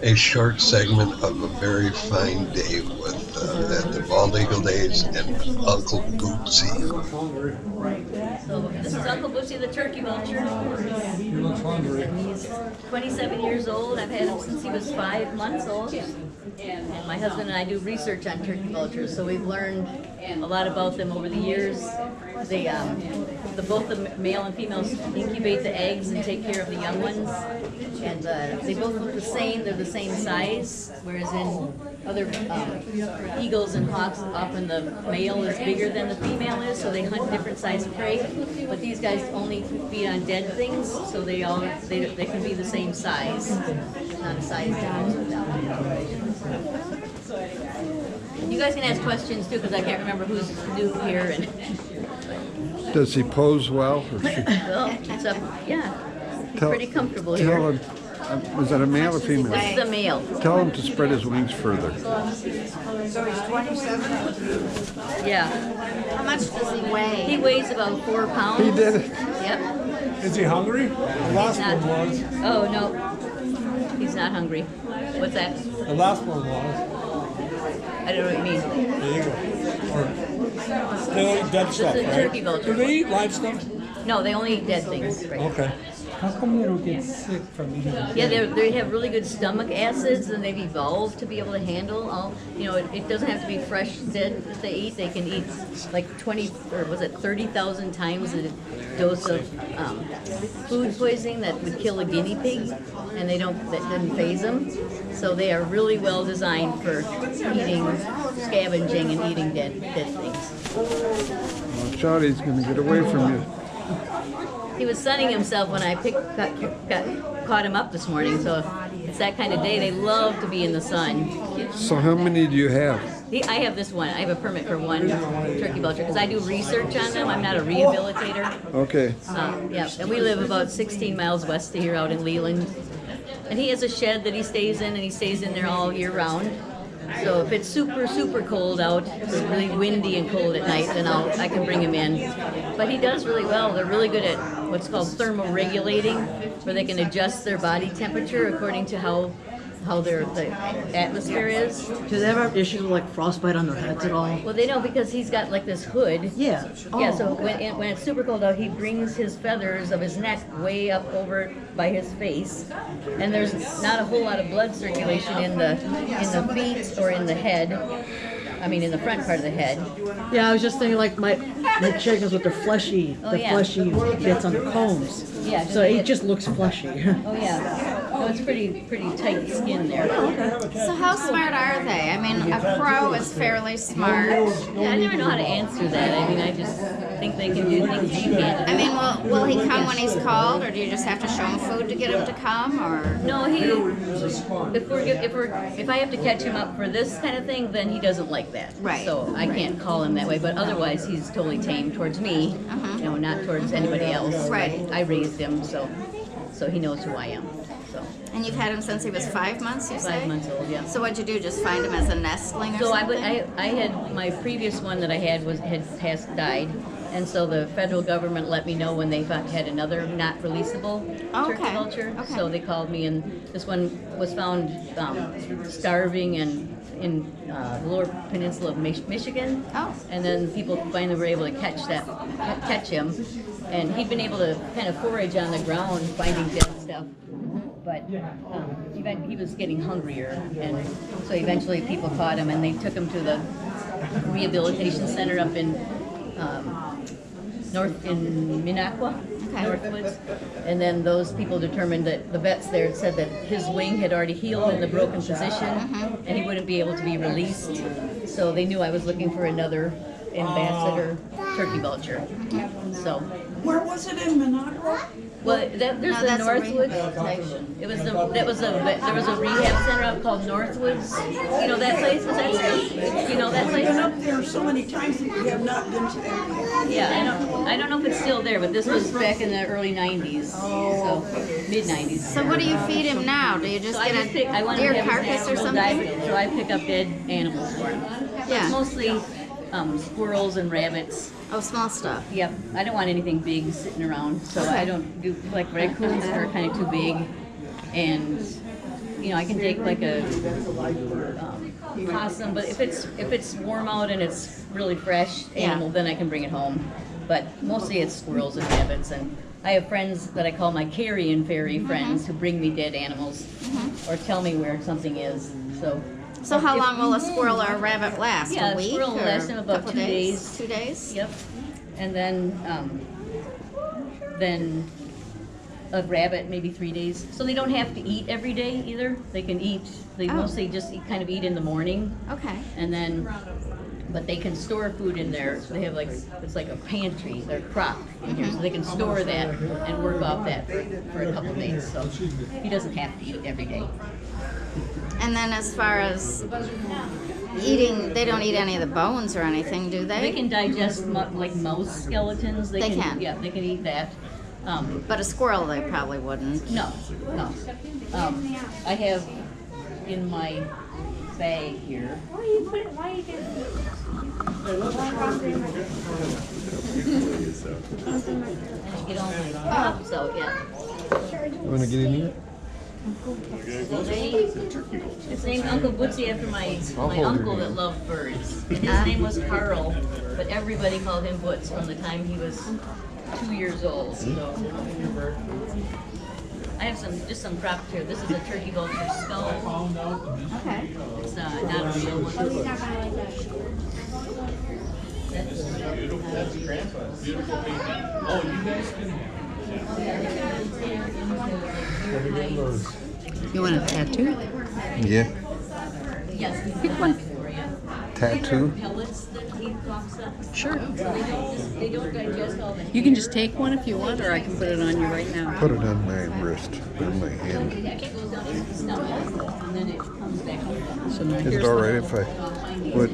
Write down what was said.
a short segment of a very fine day with at the Bald Eagle Days and Uncle Bootsy. So this is Uncle Bootsy the turkey vulture. He looks hungry. He's 27 years old. I've had him since he was 5 months old. And my husband and I do research on turkey vultures, so we've learned a lot about them over the years. They, both the male and females incubate the eggs and take care of the young ones. And they both look the same. They're the same size, whereas in other eagles and hawks, often the male is bigger than the female is, so they hunt different size prey. But these guys only feed on dead things, so they can be the same size. It's not a size difference with them. You guys can ask questions too, because I can't remember who's new here. And Does he pose well? well, it's up, yeah, pretty comfortable here. Tell him, was that a male or female? This is a male. Tell him to spread his wings further. So he's 27? Yeah, How much does he weigh? he weighs about 4 pounds. He did it. Yep. Is he hungry? The last Not, one was. oh no, he's not hungry. What's that? The last one was. I don't know what you mean. There you go. Or, they eat dead This stuff, is a right? turkey vulture. Do they eat live stuff? No, they only eat dead things. Right? Okay. How come they don't get sick from eating? Yeah, they have really good stomach acids, and they've evolved to be able to handle all. You know, it doesn't have to be fresh dead that they eat. They can eat like 20 or was it 30,000 times a dose of food poisoning that would kill a guinea pig, and that didn't phase them. So they are really well designed for eating, scavenging, and eating dead things. Well, Charlie's going to get away from you. He was sunning himself when I caught him up this morning, so it's that kind of day. They love to be in the sun. So how many do you have? I have this one. I have a permit for one turkey vulture because I do research on them. I'm not a rehabilitator. Okay. Yeah, and we live about 16 miles west of here out in Leland. And he has a shed that he stays in, and he stays in there all year round. So if it's super, super cold out, it's really windy and cold at night, then I can bring him in. But he does really well. They're really good at what's called thermoregulating, where they can adjust their body temperature according to how the atmosphere is. Do they ever have issues with like frostbite on their heads at all? Well, they don't, because he's got like this hood. Yeah. Yeah, Oh, so okay. when it's super cold out, he brings his feathers of his neck way up over by his face, and there's not a whole lot of blood circulation in the feet or in the head. I mean, in the front part of the head. Yeah, I was just thinking like my chickens with their fleshy, Oh, the yeah. fleshy bits on the combs. Yeah, So it just looks fleshy. Oh yeah. So it's pretty tight skin there. So how smart are they? I mean, a crow is fairly smart. Yeah, I never know how to answer that. I mean, I just think they can do things you can't. I mean, will he come when he's called, or do you just have to show him food to get him to come, or? No, if I have to catch him up for this kind of thing, then he doesn't like that. Right. So I can't call him that way. But otherwise, he's totally tame towards me. You know, not towards anybody else. Right. I raised him, so he knows who I am. So And you've had him since he was 5 months, you say? 5 months old, yeah. So what'd you do, just find him as a nestling or So something? I had my previous one that I had died, and so the federal government let me know when they had another not releasable turkey Okay. vulture. Okay. So they called me, and this one was found starving and in the lower peninsula of Michigan. Oh. And then people finally were able to catch him, and he'd been able to kind of forage on the ground, finding dead stuff. But he was getting hungrier, and so eventually people caught him, and they took him to the rehabilitation center up in Minocqua, Northwoods, and then those people determined that the vets there had said that his wing had already healed in the broken position, and he wouldn't be able to be released. So they knew I was looking for another ambassador turkey vulture. So. Where was it in Minocqua? Well, there's No, the that's a Northwoods. rehabilitation. There was a rehab center up called Northwoods. You know that place? Is that still? You know that I've place? been up there so many times that we have not been to that. Yeah, I don't know if it's still there, but this was back in the early '90s, so mid '90s. So what do you feed him now? Do you just So I get just pick. I a want to deer have his carcass or natural something? diet, so I pick up dead animals for him. Yeah. It's mostly squirrels and rabbits. Oh, small stuff. Yep, I don't want anything big sitting around, so I don't do, like raccoons are kind of too big, and I can take like a possum, but if it's warm out and it's really fresh animal, then I can bring it home. But mostly it's squirrels and rabbits, and I have friends that I call my carrion fairy friends who bring me dead animals or tell me where something is. So how long will a squirrel or a rabbit last? Yeah, a week? squirrel will or last them about couple 2 days. 2 days? Yep. And then a rabbit maybe 3 days. So they don't have to eat every day either. They can eat. They mostly just kind of eat in the morning, Okay. and then. But they can store food in there. They have it's like a pantry, their crop in here, so they can store that and work off that for a couple days. So he doesn't have to eat it every day. And then as far as eating, they don't eat any of the bones or anything, do they? They can digest like mouse skeletons. They can? Yeah, they can eat that. But a squirrel, they probably wouldn't. No. I have in my bag here. Get all my cups out, yeah. You want to get in here? It's named Uncle Bootsy after my uncle that loved birds. And his name was Carl, but everybody called him Boots from the time he was 2 years old. So I have just some crops here. This is a turkey vulture skull. Okay. It's not a real one. You want a tattoo? Yeah. Yes, pick one. Tattoo? Pellets that he coughs up. Sure. They don't digest all the You can just take one if you want, or I can put it on you right now. Put it on my wrist, on my hand. It goes down into the stomach, and then it comes back up. So now Is here's it the all right if I put